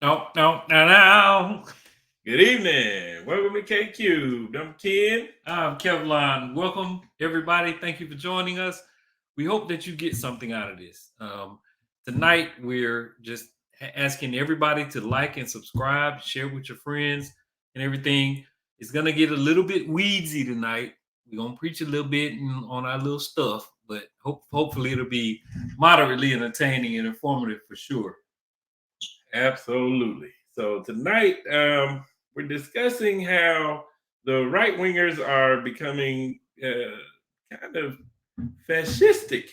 No, no, no, no. Good evening. Welcome to K Cube. I'm Ken. I'm Kevlon. Welcome, everybody. Thank you for joining us. We hope that you get something out of this. Tonight, we're just asking everybody to like and subscribe, share with your friends, and everything. It's going to get a little bit weedsy tonight. We're going to preach a little bit on our little stuff, but hopefully, it'll be moderately entertaining and informative for sure. Absolutely. So tonight, we're discussing how the right wingers are becoming kind of fascistic.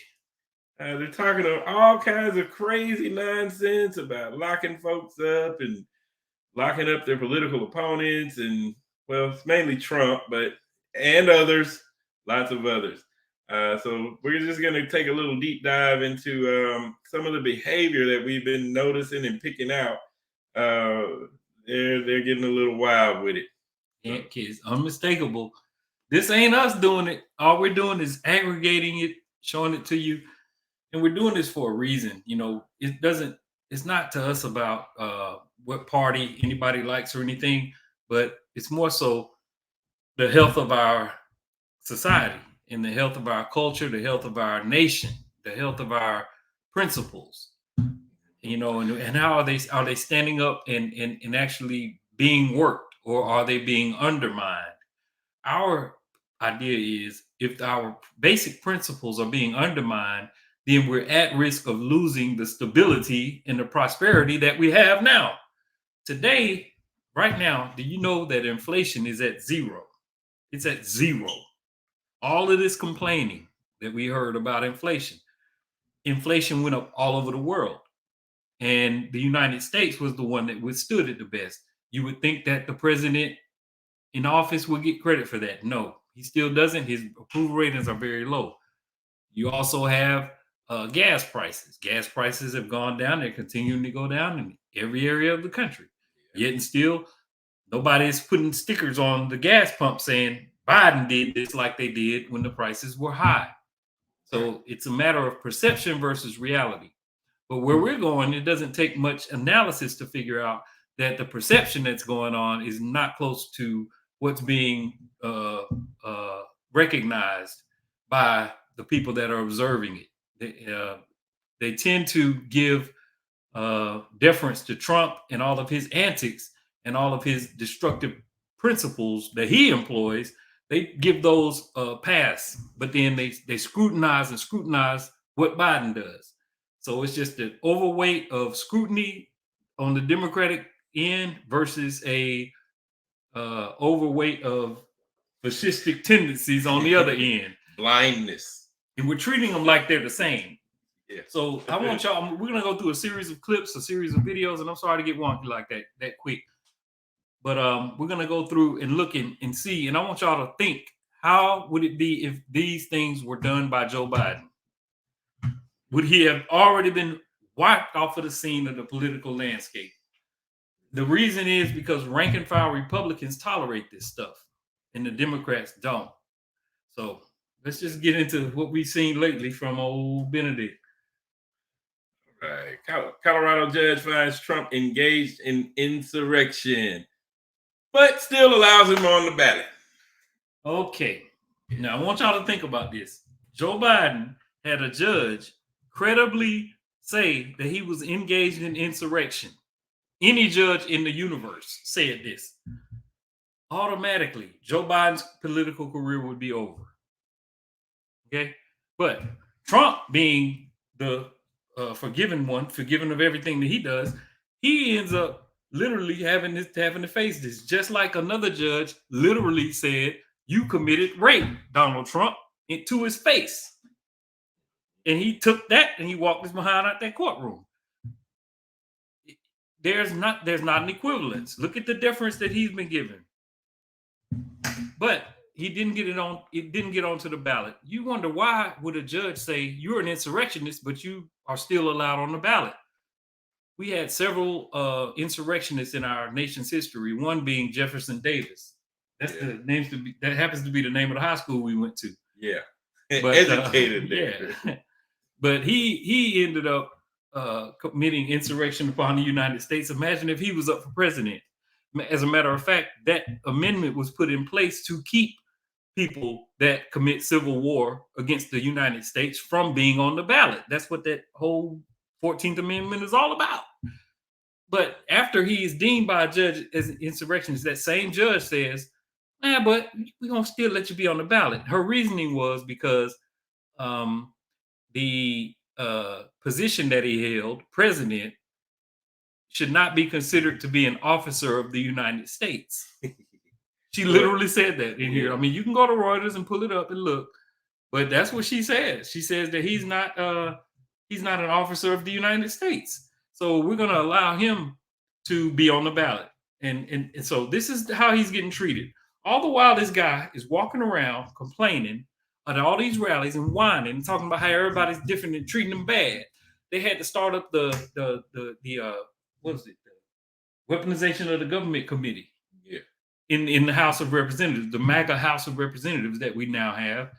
They're talking of all kinds of crazy nonsense about locking folks up and locking up their political opponents, and well, it's mainly Trump, but and others, lots of others. So we're just going to take a little deep dive into some of the behavior that we've been noticing and picking out. Uh, they're getting a little wild with it. So, And kids, unmistakable. This ain't us doing it. All we're doing is aggregating it, showing it to you, and we're doing this for a reason. It doesn't. It's not to us about what party anybody likes or anything, but it's more so the health of our society and the health of our culture, the health of our nation, the health of our principles. And how are they standing up and actually being worked, or are they being undermined? Our idea is, if our basic principles are being undermined, then we're at risk of losing the stability and the prosperity that we have now. Today, right now, do you know that inflation is at zero? It's at zero. All of this complaining that we heard about inflation went up all over the world. And the United States was the one that withstood it the best. You would think that the president in office will get credit for that. No, he still doesn't. His approval ratings are very low. You also have gas prices. Gas prices have gone down. They're continuing to go down in every area of the country. Yet and still, nobody is putting stickers on the gas pump saying Biden did this like they did when the prices were high. So it's a matter of perception versus reality. But where we're going, it doesn't take much analysis to figure out that the perception that's going on is not close to what's being recognized by the people that are observing it. They tend to give deference to Trump and all of his antics and all of his destructive principles that he employs. They give those a pass, but then they scrutinize and scrutinize what Biden does. So it's just an overweight of scrutiny on the Democratic end versus a overweight of fascistic tendencies on the other end. blindness. And we're treating them like they're the same. Yeah. So I want y'all. We're gonna go through a series of clips, a series of videos, and I'm sorry to get wonky like that quick, but we're gonna go through and look and see. And I want y'all to think: how would it be if these things were done by Joe Biden? Would he have already been wiped off of the scene of the political landscape? The reason is because rank and file Republicans tolerate this stuff, and the Democrats don't. So let's just get into what we've seen lately from old Benedict. Right. Colorado judge finds Trump engaged in insurrection, but still allows him on the ballot. Okay. Now I want y'all to think about this. Joe Biden had a judge credibly say that he was engaged in insurrection. Any judge in the universe said this. Automatically, Joe Biden's political career would be over. Okay. But Trump, being the forgiven one, forgiven of everything that he does, he ends up literally having to face this. Just like another judge literally said, "You committed rape, Donald Trump," into his face. And he took that and he walked his behind out that courtroom. There's not an equivalence. Look at the deference that he's been given. But he didn't get it on. It didn't get onto the ballot. You wonder, why would a judge say you're an insurrectionist, but you are still allowed on the ballot? We had several insurrectionists in our nation's history. One being Jefferson Davis. That's the names to be. That happens to be the name of the high school we went to. Yeah, But educated there. yeah. But he ended up committing insurrection upon the United States. Imagine if he was up for president. As a matter of fact, that amendment was put in place to keep people that commit civil war against the United States from being on the ballot. That's what that whole 14th Amendment is all about. But after he is deemed by a judge as an insurrectionist, that same judge says, but we're going to still let you be on the ballot. Her reasoning was because um, the position that he held, president, should not be considered to be an officer of the United States. She literally said that in here. I mean, you can go to Reuters and pull it up and look, but that's what she says. She says that he's not an officer of the United States. So we're going to allow him to be on the ballot. And so this is how he's getting treated. All the while, this guy is walking around complaining at all these rallies and whining and talking about how everybody's different and treating them bad. They had to start up the what was it? The weaponization of the government committee. Yeah. In the House of Representatives, the MAGA House of Representatives that we now have.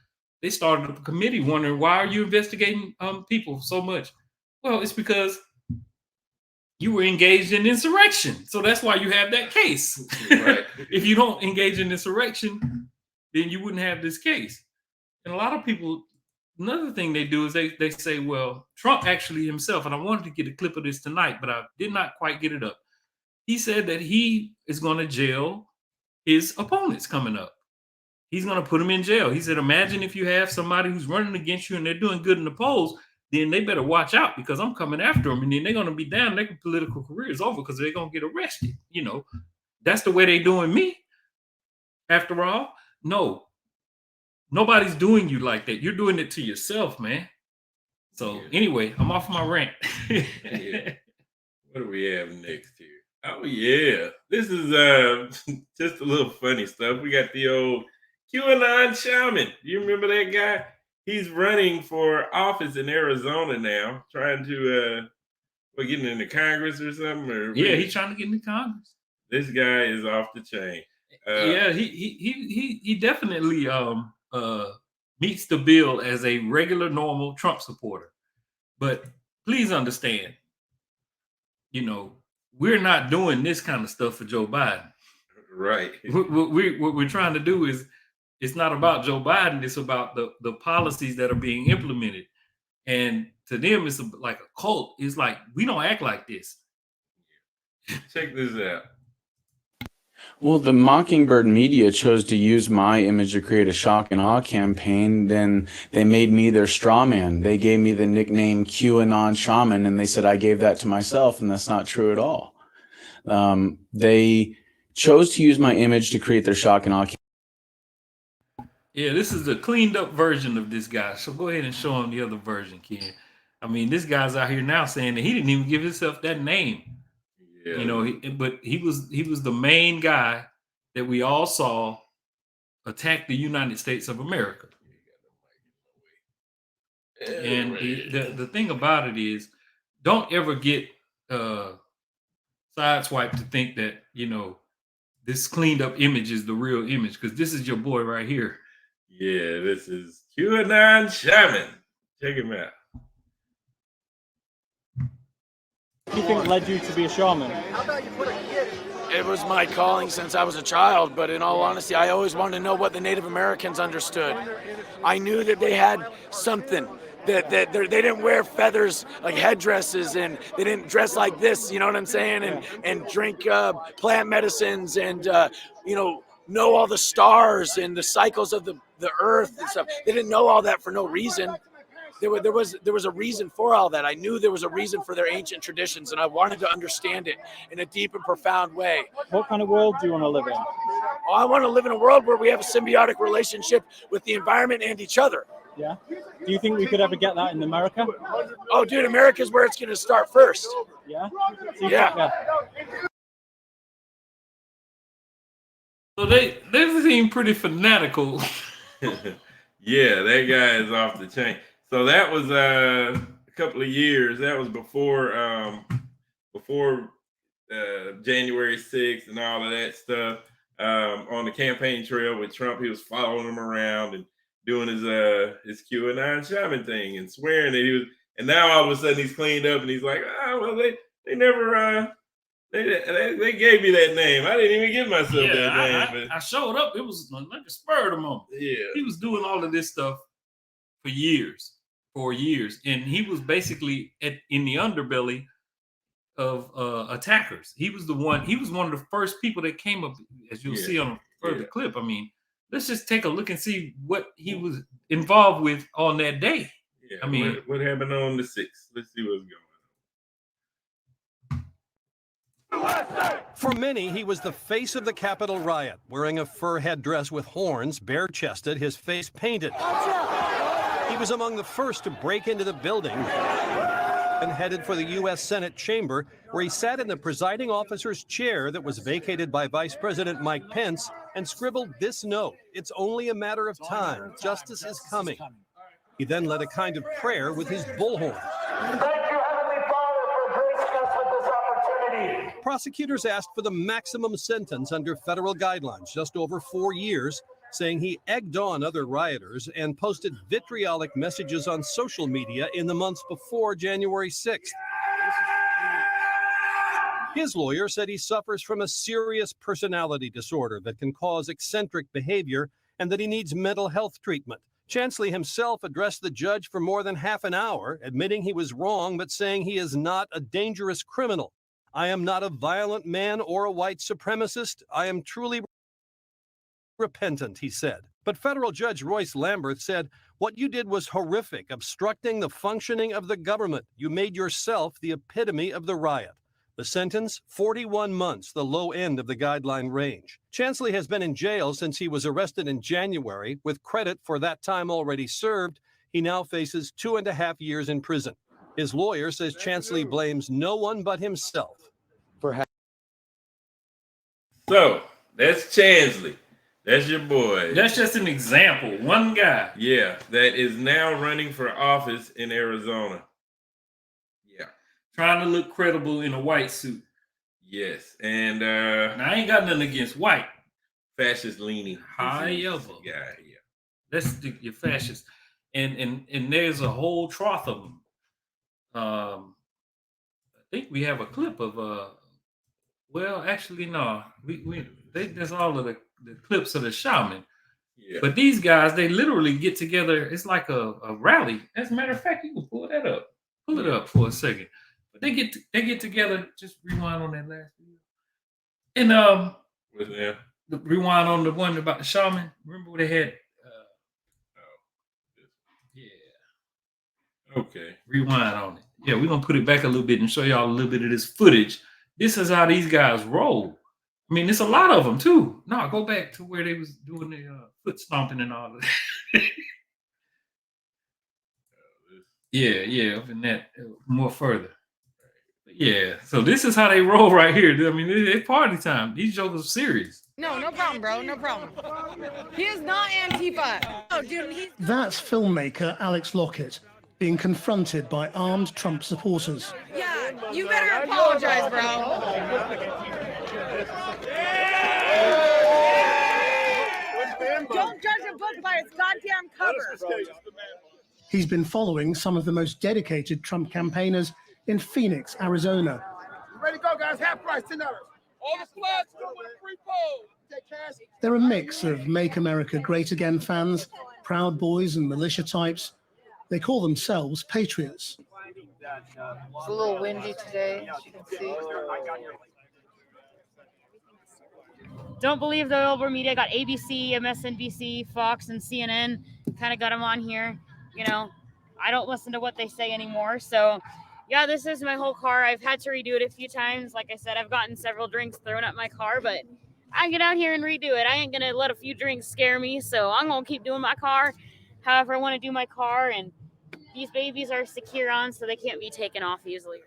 They started up a committee wondering, why are you investigating people so much? Well, it's because you were engaged in insurrection. So that's why you have that case. Right. If you don't engage in insurrection, then you wouldn't have this case. And a lot of people, another thing they do is they say, well, Trump actually himself, and I wanted to get a clip of this tonight, but I did not quite get it up. He said that he is going to jail his opponents coming up. He's going to put them in jail. He said, imagine if you have somebody who's running against you and they're doing good in the polls, then they better watch out because I'm coming after them. And then they're going to be down. Their political career is over because they're going to get arrested. You know, that's the way they're doing me. After all, no, nobody's doing you like that. You're doing it to yourself, man. So anyway, I'm off my rant. Yeah. What do we have next here? Oh yeah, this is just a little funny stuff. We got the old QAnon shaman. You remember that guy? He's running for office in Arizona now, trying to getting into Congress or something. Or yeah, he's trying to get into Congress. This guy is off the chain. Yeah, he definitely meets the bill as a regular, normal Trump supporter. But please understand, you know, we're not doing this kind of stuff for Joe Biden. Right. What we're trying to do is, it's not about Joe Biden. It's about the policies that are being implemented. And to them, it's like a cult. It's like, we don't act like this. Check this out. Well, the Mockingbird media chose to use my image to create a shock and awe campaign. Then they made me their straw man. They gave me the nickname QAnon Shaman, and they said I gave that to myself, and that's not true at all. They chose to use my image to create their shock and awe campaign. Yeah, this is the cleaned up version of this guy. So go ahead and show him the other version, Ken. I mean, this guy's out here now saying that he didn't even give himself that name. Yeah. You know, but he was the main guy that we all saw attack the United States of America. And the thing about it is, don't ever get sideswiped to think that, you know, this cleaned up image is the real image, because this is your boy right here. Yeah, this is QAnon Shaman. Check him out. What do you think led you to be a shaman? It was my calling since I was a child, but in all honesty, I always wanted to know what the Native Americans understood. I knew that they had something, that they didn't wear feathers like headdresses, and they didn't dress like this, you know what I'm saying, and drink plant medicines, and know all the stars and the cycles of the earth and stuff. They didn't know all that for no reason. There was a reason for all that. I knew there was a reason for their ancient traditions, and I wanted to understand it in a deep and profound way. What kind of world do you want to live in? Oh, I want to live in a world where we have a symbiotic relationship with the environment and each other. Yeah. Do you think we could ever get that in America? Oh, dude, America's where it's going to start first. Yeah? Yeah. So they seem pretty fanatical. Yeah, that guy is off the chain. So that was a couple of years. That was before January 6th and all of that stuff. On the campaign trail with Trump, he was following him around and doing his QAnon shaman thing and swearing that he was. And now all of a sudden he's cleaned up and he's like, oh, well, they never, they gave me that name. I didn't even give myself that name. I showed up. It was like a spur of the moment. Yeah. He was doing all of this stuff for years. And he was basically in the underbelly of attackers. He was one of the first people that came up, as you'll see on a further clip. I mean, let's just take a look and see what he was involved with on that day. Yeah, I mean, what happened on the 6th? Let's see what's going on. For many, he was the face of the Capitol riot, wearing a fur headdress with horns, bare-chested, his face painted. He was among the first to break into the building and headed for the U.S. Senate chamber, where he sat in the presiding officer's chair that was vacated by Vice President Mike Pence and scribbled this note: "It's only a matter of time. Justice is coming." He then led a kind of prayer with his bullhorn. Thank you, Heavenly Father, for gracing us with this opportunity. Prosecutors asked for the maximum sentence under federal guidelines, just over 4 years, saying he egged on other rioters and posted vitriolic messages on social media in the months before January 6th. His lawyer said he suffers from a serious personality disorder that can cause eccentric behavior and that he needs mental health treatment. Chansley himself addressed the judge for more than half an hour, admitting he was wrong, but saying he is not a dangerous criminal. "I am not a violent man or a white supremacist. I am truly repentant," he said. But federal judge Royce Lamberth said, "What you did was horrific, obstructing the functioning of the government. You made yourself the epitome of the riot." The sentence, 41 months, the low end of the guideline range. Chansley has been in jail since he was arrested in January. With credit for that time already served, he now faces 2.5 years in prison. His lawyer says Chansley blames no one but himself. So, that's Chansley. That's your boy. That's just an example. One guy. Yeah, that is now running for office in Arizona. Yeah. Trying to look credible in a white suit. Yes. And now, I ain't got nothing against white. Fascist leaning. However, Yeah. that's your fascist. And there's a whole trough of them. I think we have a clip of well, actually, no. There's all of the clips of the shaman. Yeah. But these guys, they literally get together. It's like a rally. As a matter of fact, you can pull that up. Pull it up for a second. But they get together. Just rewind on that last video. And What's that? rewind on the one about the shaman. Remember what they had? Yeah. Okay. Rewind on it. Yeah, we're gonna put it back a little bit and show y'all a little bit of this footage. This is how these guys roll. I mean, it's a lot of them too. No, go back to where they was doing the foot stomping and all of that. yeah, up in that more further. Yeah, so this is how they roll right here. I mean, it's party time. These jokers are serious. No problem, bro. No problem. He is not Antifa. Oh, dude, That's filmmaker Alex Lockett being confronted by armed Trump supporters. Yeah, you better apologize, bro. Don't judge a book by its goddamn cover. He's been following some of the most dedicated Trump campaigners in Phoenix, Arizona. Ready to go, guys. Half price, $10. All the flats go with a free pole. They're a mix of Make America Great Again fans, Proud Boys and militia types. They call themselves patriots. It's a little windy today, as you can see. Don't believe the Overt media. Got ABC, MSNBC, Fox, and CNN. Kind of got them on here. You know, I don't listen to what they say anymore. So, yeah, this is my whole car. I've had to redo it a few times. Like I said, I've gotten several drinks thrown at my car, but I get out here and redo it. I ain't going to let a few drinks scare me. So I'm going to keep doing my car however I want to do my car. And these babies are secure on, so they can't be taken off easily.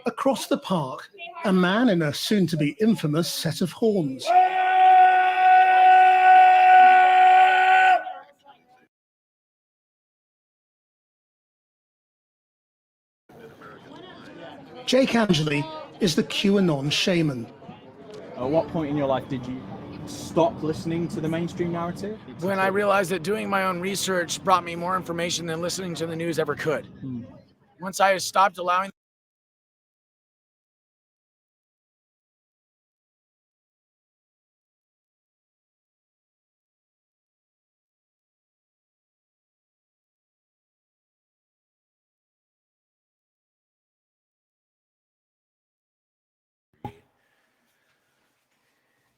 Across the park, a man in a soon-to-be infamous set of horns. Jake Angeli is the QAnon shaman. At what point in your life did you stop listening to the mainstream narrative? When I realized that doing my own research brought me more information than listening to the news ever could. Once I stopped allowing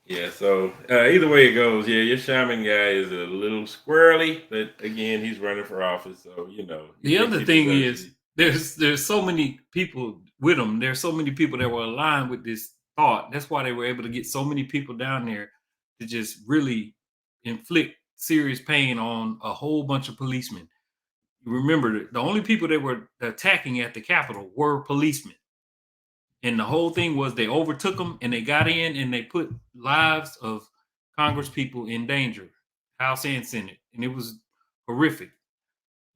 Yeah, so either way it goes, yeah, your shaman guy is a little squirrely, but again, he's running for office, so you know. he The thinks other he thing deserves is it. there's so many people with him. There's so many people that were aligned with this thought. That's why they were able to get so many people down there to just really inflict serious pain on a whole bunch of policemen. Remember, the only people that were attacking at the Capitol were policemen. And the whole thing was they overtook them and they got in and they put lives of Congress people in danger, House and Senate. And it was horrific,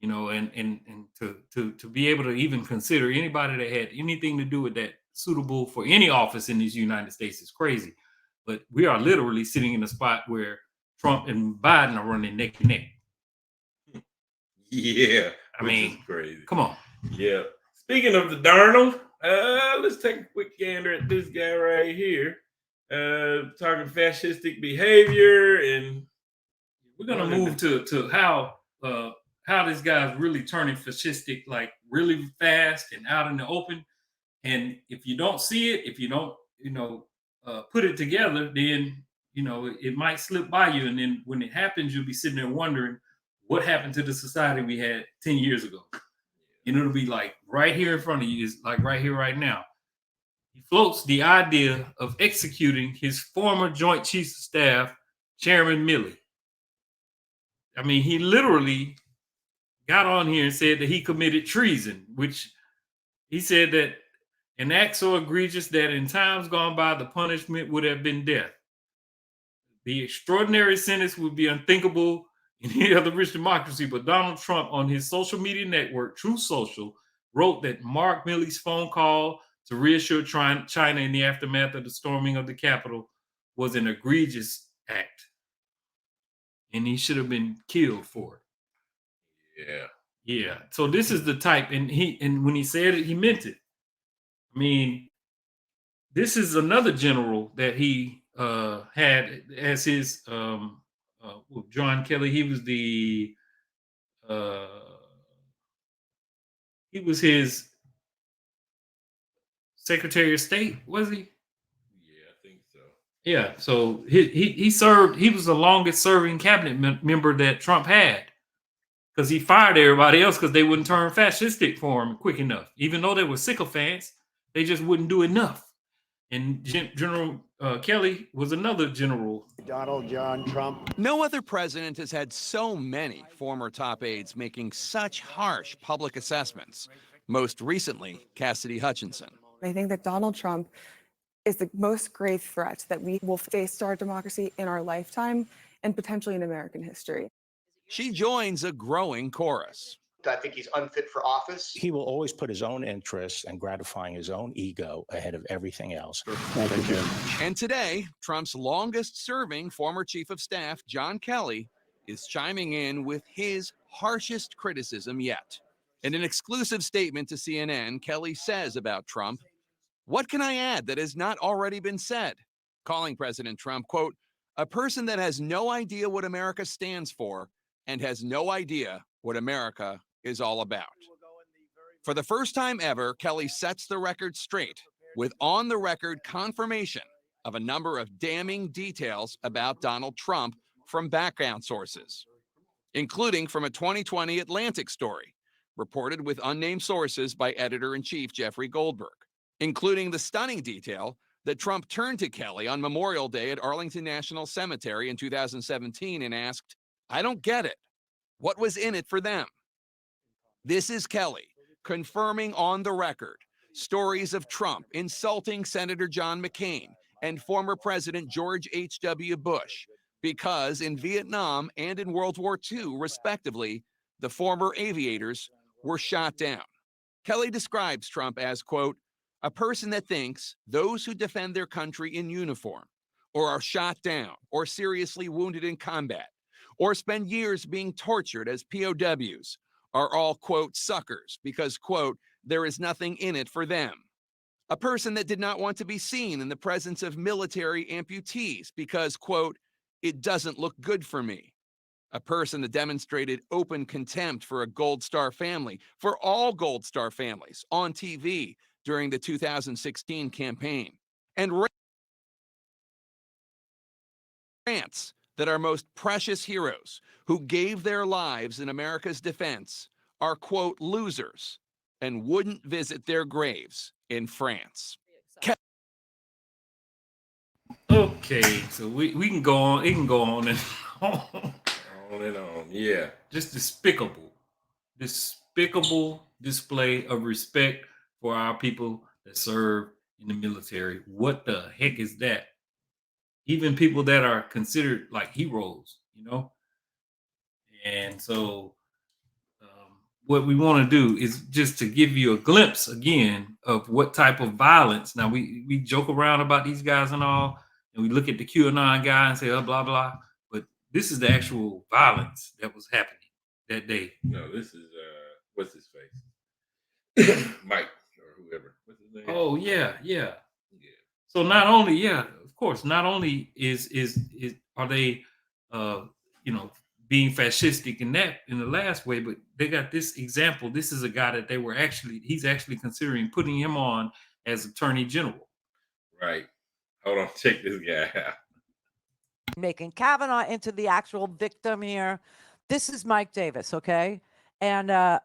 you know, and to be able to even consider anybody that had anything to do with that suitable for any office in these United States is crazy. But we are literally sitting in a spot where Trump and Biden are running neck and neck. Yeah, I which mean, is crazy. come on. Yeah. Speaking of the Darnold, let's take a quick gander at this guy right here. Talking fascistic behavior, and We're gonna move to how this guy's really turning fascistic, like really fast and out in the open. And if you don't see it, if you don't, put it together, then it might slip by you. And then when it happens, you'll be sitting there wondering what happened to the society we had 10 years ago. And it'll be like right here in front of you, is like right here, right now. He floats the idea of executing his former Joint Chiefs of Staff, Chairman Milley. I mean, he literally got on here and said that he committed treason, which he said that an act so egregious that in times gone by, the punishment would have been death. The extraordinary sentence would be unthinkable in any other rich democracy, but Donald Trump on his social media network, Truth Social, wrote that Mark Milley's phone call to reassure China in the aftermath of the storming of the Capitol was an egregious act. And he should have been killed for it. yeah. Yeah. So this is the type, and when he said it, he meant it. I mean, this is another general that he had as his John Kelly. Uh, he was his Secretary of State, was he? Yeah, I think so. Yeah. So he served. He was the longest serving cabinet member that Trump had, because he fired everybody else because they wouldn't turn fascistic for him quick enough. Even though they were sycophants, they just wouldn't do enough. And General Kelly was another general. Donald John Trump. No other president has had so many former top aides making such harsh public assessments. Most recently, Cassidy Hutchinson. I think that Donald Trump is the most grave threat that we will face to our democracy in our lifetime and potentially in American history. She joins a growing chorus. I think he's unfit for office. He will always put his own interests and gratifying his own ego ahead of everything else. Thank you. And today, Trump's longest-serving former chief of staff, John Kelly, is chiming in with his harshest criticism yet. In an exclusive statement to CNN, Kelly says about Trump, "What can I add that has not already been said?" Calling President Trump, quote, "a person that has no idea what America stands for and has no idea what America is all about." For the first time ever, Kelly sets the record straight with on-the-record confirmation of a number of damning details about Donald Trump from background sources, including from a 2020 Atlantic story reported with unnamed sources by editor-in-chief Jeffrey Goldberg, including the stunning detail that Trump turned to Kelly on Memorial Day at Arlington National Cemetery in 2017 and asked, "I don't get it. What was in it for them?" This is Kelly confirming on the record stories of Trump insulting Senator John McCain and former President George H.W. Bush because in Vietnam and in World War II, respectively, the former aviators were shot down. Kelly describes Trump as, quote, "a person that thinks those who defend their country in uniform or are shot down, or seriously wounded in combat, or spend years being tortured as POWs are all, quote, suckers because, quote, there is nothing in it for them. A person that did not want to be seen in the presence of military amputees because, quote, it doesn't look good for me. A person that demonstrated open contempt for a Gold Star family, for all Gold Star families on TV during the 2016 campaign. And rants that our most precious heroes who gave their lives in America's defense are, quote, losers and wouldn't visit their graves in France. Okay, so we can go on. It can go on and on. On and on, yeah. Just despicable display of respect for our people that serve in the military. What the heck is that? Even people that are considered like heroes, you know? And so what we want to do is just to give you a glimpse again of what type of violence. Now we joke around about these guys and all, and we look at the QAnon guy and say, oh, blah, blah. But this is the actual violence that was happening that day. No, this is what's his face? Mike or whoever. What's his name? Oh, yeah. So not only, of course, not only is are they being fascistic in the last way, but they got this example. This is a guy that he's actually considering putting him on as Attorney General. Right. Hold on, check this guy out. Making Kavanaugh into the actual victim here. This is Mike Davis, okay? And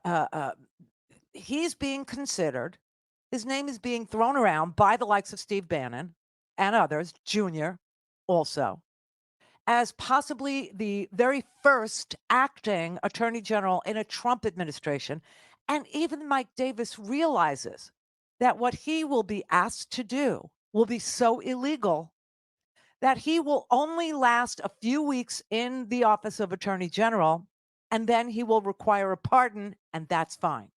he's being considered, his name is being thrown around by the likes of Steve Bannon and others, Junior also, as possibly the very first acting attorney general in a Trump administration. And even Mike Davis realizes that what he will be asked to do will be so illegal that he will only last a few weeks in the office of attorney general, and then he will require a pardon, and that's fine.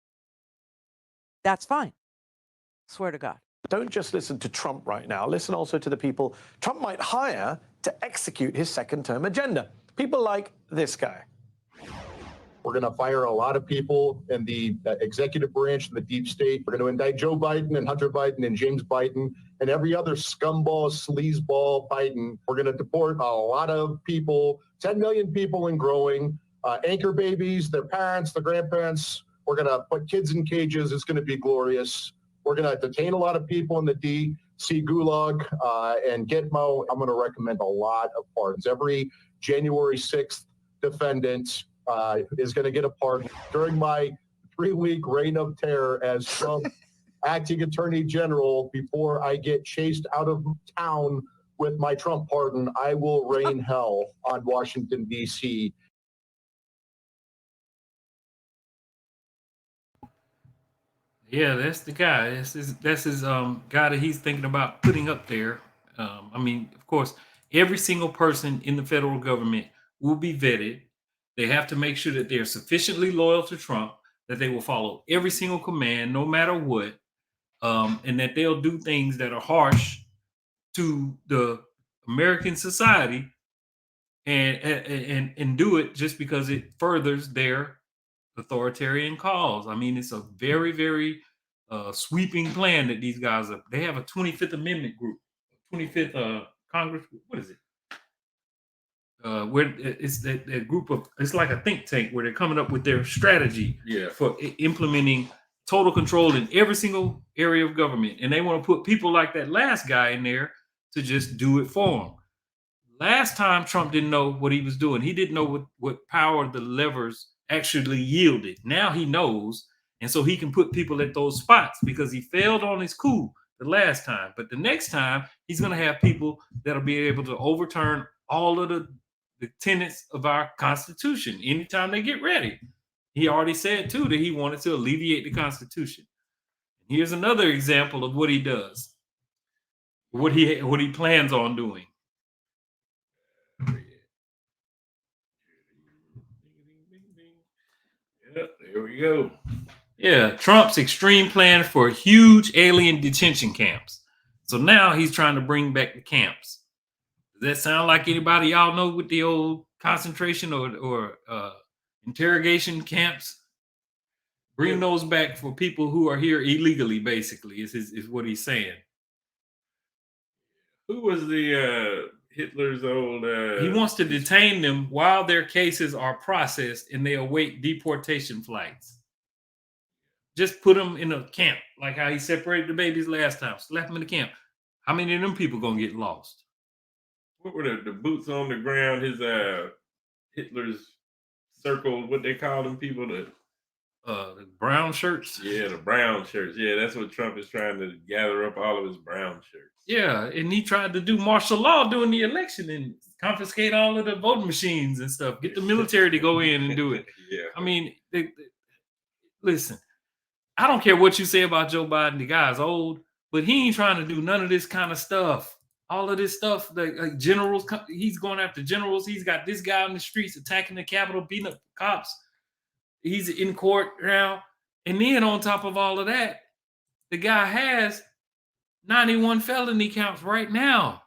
That's fine. Swear to God. Don't just listen to Trump right now. Listen also to the people Trump might hire to execute his second-term agenda. People like this guy. We're going to fire a lot of people in the executive branch and the deep state. We're going to indict Joe Biden and Hunter Biden and James Biden and every other scumball, sleazeball Biden. We're going to deport a lot of people, 10 million people and growing, anchor babies, their parents, their grandparents. We're going to put kids in cages. It's going to be glorious. We're going to detain a lot of people in the DC Gulag and Gitmo. I'm going to recommend a lot of pardons. Every January 6th defendant is going to get a pardon. During my 3-week reign of terror as Trump acting attorney general, before I get chased out of town with my Trump pardon, I will rain hell on Washington, D.C. Yeah, that's the guy. That's his guy that he's thinking about putting up there. I mean, of course, every single person in the federal government will be vetted. They have to make sure that they're sufficiently loyal to Trump, that they will follow every single command, no matter what, and that they'll do things that are harsh to the American society, and do it just because it furthers their authoritarian cause. I mean, it's a very, very sweeping plan that these guys have. They have a 25th Amendment group, 25th Congress. What is it? Where it's that group of, it's like a think tank where they're coming up with their strategy for implementing total control in every single area of government. And they want to put people like that last guy in there to just do it for them. Last time Trump didn't know what he was doing. He didn't know what power the levers actually yielded. Now he knows. And so he can put people at those spots because he failed on his coup the last time. But the next time he's going to have people that'll be able to overturn all of the tenets of our Constitution anytime they get ready. He already said too that he wanted to alleviate the Constitution. Here's another example of what he does, what he plans on doing. Yep, there we go. Yeah, Trump's extreme plan for huge alien detention camps. So now he's trying to bring back the camps. Does that sound like anybody y'all know with the old concentration or interrogation camps? Bring those back for people who are here illegally, basically, is what he's saying. Who was the Hitler's old? He wants to detain them while their cases are processed and they await deportation flights. Just put them in a camp, like how he separated the babies last time. Slap them in the camp. How many of them people gonna get lost? What were the boots on the ground? His Hitler's circle, what they call them people, the brown shirts. Yeah, the brown shirts. Yeah, that's what Trump is trying to gather up, all of his brown shirts. Yeah, and he tried to do martial law during the election and confiscate all of the voting machines and stuff. Get the military to go in and do it. Yeah. I mean, listen, I don't care what you say about Joe Biden. The guy's old, but he ain't trying to do none of this kind of stuff. All of this stuff, like generals, he's going after generals. He's got this guy on the streets attacking the Capitol, beating up cops. He's in court now. And then on top of all of that, the guy has 91 felony counts right now.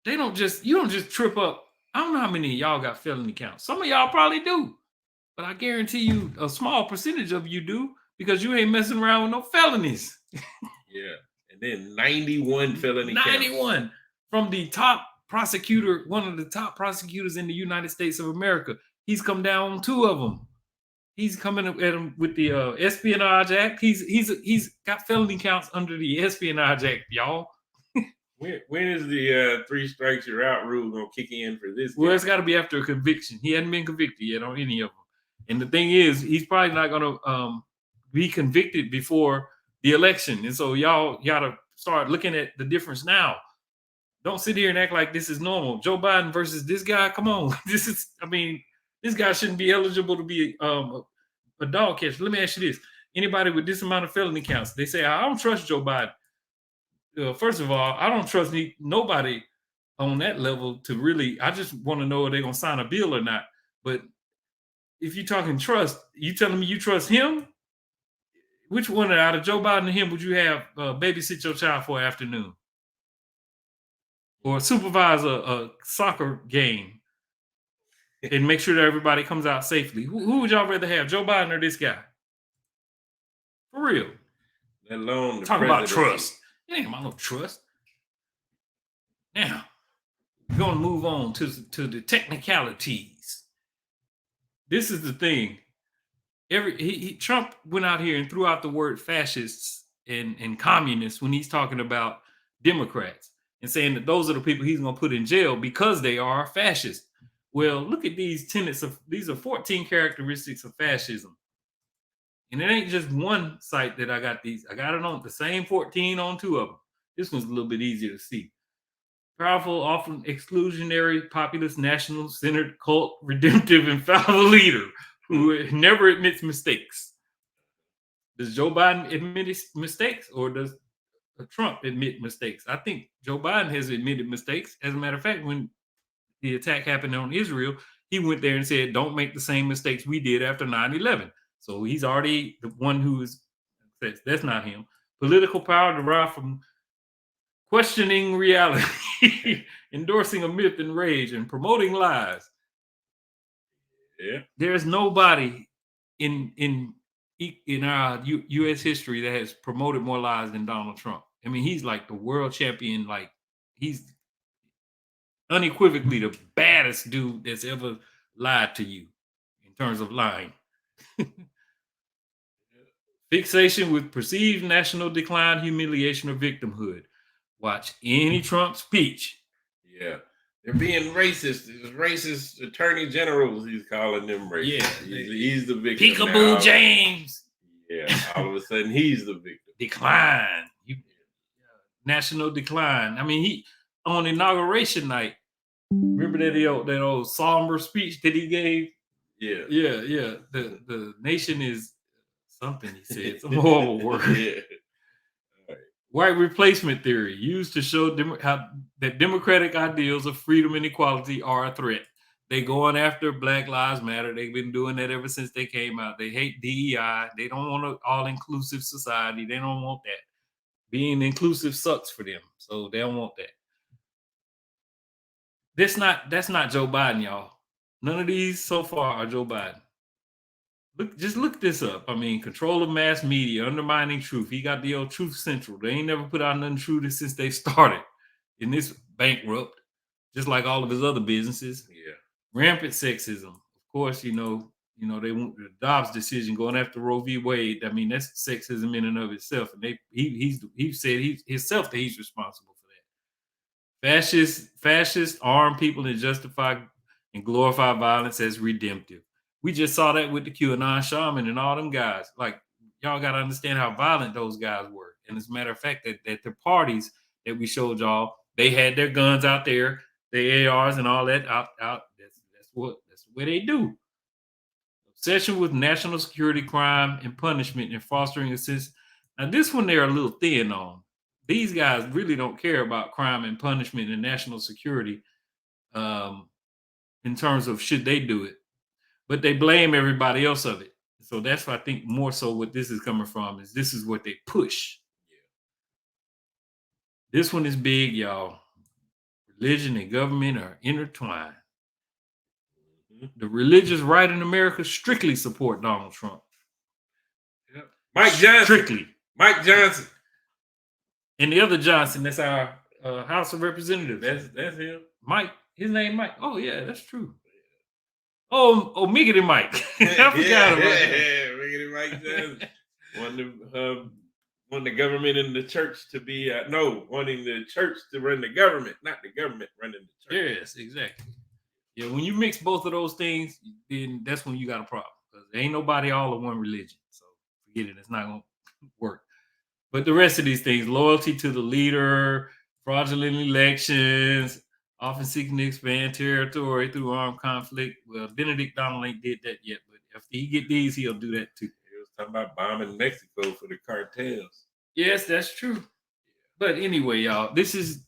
You don't just trip up. I don't know how many of y'all got felony counts. Some of y'all probably do. But I guarantee you a small percentage of you do because you ain't messing around with no felonies. Yeah. And then 91 felony 91 counts. From the top prosecutor, one of the top prosecutors in the United States of America. He's come down on 2 of them. He's coming at him with the Espionage Act. He's got felony counts under the Espionage Act, y'all. When is the 3 strikes you're out rule gonna kick in for this guy? Well, it's got to be after a conviction. He hadn't been convicted yet on any of them. And the thing is, he's probably not going to be convicted before the election. And so y'all got to start looking at the difference now. Don't sit here and act like this is normal. Joe Biden versus this guy. Come on. This guy shouldn't be eligible to be a dog catcher. Let me ask you this. Anybody with this amount of felony counts, they say, I don't trust Joe Biden. First of all, I don't trust nobody on that level to really, I just want to know if they're going to sign a bill or not. But if you're talking trust, you telling me you trust him? Which one out of Joe Biden and him would you have babysit your child for an afternoon? Or supervise a soccer game and make sure that everybody comes out safely? Who would y'all rather have, Joe Biden or this guy? For real. Let alone the talk about presidency. trust. It ain't about no trust. Now, we're going to move on to the technicalities. This is the thing. Trump went out here and threw out the word fascists and communists when he's talking about Democrats and saying that those are the people he's going to put in jail because they are fascist. Well, look at these tenets these are 14 characteristics of fascism. And it ain't just one site that I got these. I got it on the same 14 on 2 of them. This one's a little bit easier to see. Powerful, often exclusionary, populist, national-centered, cult, redemptive, and fallible leader who never admits mistakes. Does Joe Biden admit his mistakes or does Trump admit mistakes? I think Joe Biden has admitted mistakes. As a matter of fact, when the attack happened on Israel, he went there and said, don't make the same mistakes we did after 9/11. So he's already the one who says that's not him. Political power derived from questioning reality, endorsing a myth and rage, and promoting lies. Yeah. There's nobody in our U.S. history that has promoted more lies than Donald Trump. I mean, he's like the world champion. Like, he's unequivocally the baddest dude that's ever lied to you in terms of lying. Fixation with perceived national decline, humiliation, or victimhood. Watch any Trump speech. Yeah. They're being racist. These racist attorney generals, he's calling them racist. Yeah. He's the victim. Peekaboo now. James. Yeah. All of a sudden, he's the victim. Decline. National decline. I mean, he on inauguration night. Remember that old somber speech that he gave? Yeah. Yeah. The nation is something, he said. Some horrible word. Yeah. White replacement theory used to show that democratic ideals of freedom and equality are a threat. They going after Black Lives Matter. They've been doing that ever since they came out. They hate DEI. They don't want an all-inclusive society. They don't want that. Being inclusive sucks for them, so they don't want that. that's not Joe Biden, y'all. None of these so far are Joe Biden. Just look this up. I mean, control of mass media, undermining truth. He got the old Truth Central. They ain't never put out nothing true since they started. And this bankrupt, just like all of his other businesses. Yeah. Rampant sexism. Of course, they want the Dobbs decision going after Roe v. Wade. I mean, that's sexism in and of itself. And he said himself that he's responsible for that. Fascists arm people and justify and glorify violence as redemptive. We just saw that with the QAnon shaman and all them guys. Like, y'all got to understand how violent those guys were. And as a matter of fact, that the parties that we showed y'all, they had their guns out there, their ARs and all that out. That's the way they do. Obsession with national security, crime, and punishment, and fostering a sense. Now, this one they're a little thin on. These guys really don't care about crime and punishment and national security in terms of should they do it, but they blame everybody else of it. So that's what I think more so what this is coming from is this is what they push. Yeah. This one is big, y'all. Religion and government are intertwined. The religious right in America strictly support Donald Trump. Yep. Mike Johnson. Strictly. Mike Johnson. And the other Johnson, that's our House of Representatives. That's him. Mike. His name Mike. Oh, yeah, that's true. Oh, Miggity Mike. I forgot about that. Miggity Mike Johnson. Want the government and the church to be wanting the church to run the government, not the government running the church. Yes, exactly. Yeah, when you mix both of those things, then that's when you got a problem. Because ain't nobody all of one religion. So forget it. It's not gonna work. But the rest of these things, loyalty to the leader, fraudulent elections, often seeking to expand territory through armed conflict. Well, Benedict Donald ain't did that yet, but if he get these, he'll do that too. He was talking about bombing Mexico for the cartels. Yes, that's true. But anyway, y'all, this is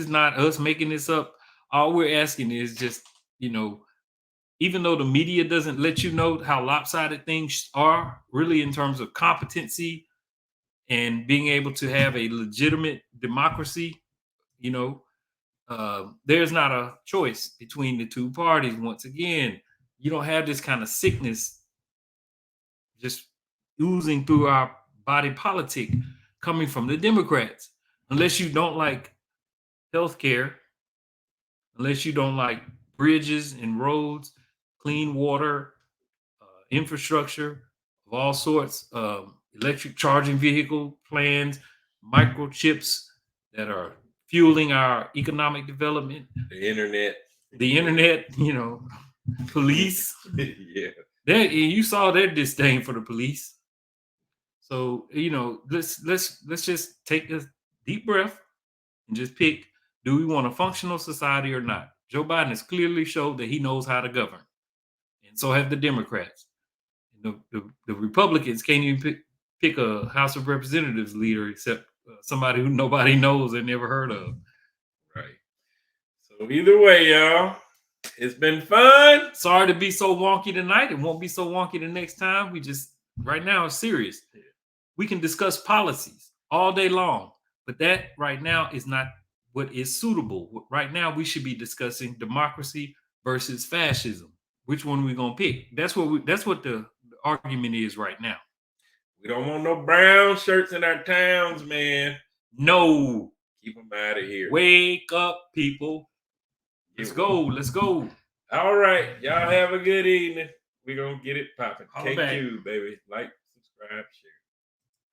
not us making this up. All we're asking is just, even though the media doesn't let you know how lopsided things are, really in terms of competency and being able to have a legitimate democracy, there's not a choice between the two parties. Once again, you don't have this kind of sickness just oozing through our body politic coming from the Democrats. Unless you don't like healthcare, unless you don't like bridges and roads, clean water, infrastructure of all sorts, electric charging vehicle plans, microchips that are fueling our economic development, the internet, police. Yeah. You saw their disdain for the police. So, let's just take a deep breath and just pick, do we want a functional society or not? Joe Biden has clearly showed that he knows how to govern. And so have the Democrats. The Republicans can't even pick a House of Representatives leader except somebody who nobody knows and never heard of. Right. So either way, y'all, it's been fun. Sorry to be so wonky tonight. It won't be so wonky the next time. Right now it's serious. We can discuss policies all day long, but that right now is not what is suitable. Right now we should be discussing democracy versus fascism. Which one are we gonna pick? That's what the argument is right now. We don't want no brown shirts in our towns, man. No. Keep them out of here. Wake up, people. Let's go. All right. Y'all have a good evening. We're going to get it popping. Take you, baby. Like, subscribe, share.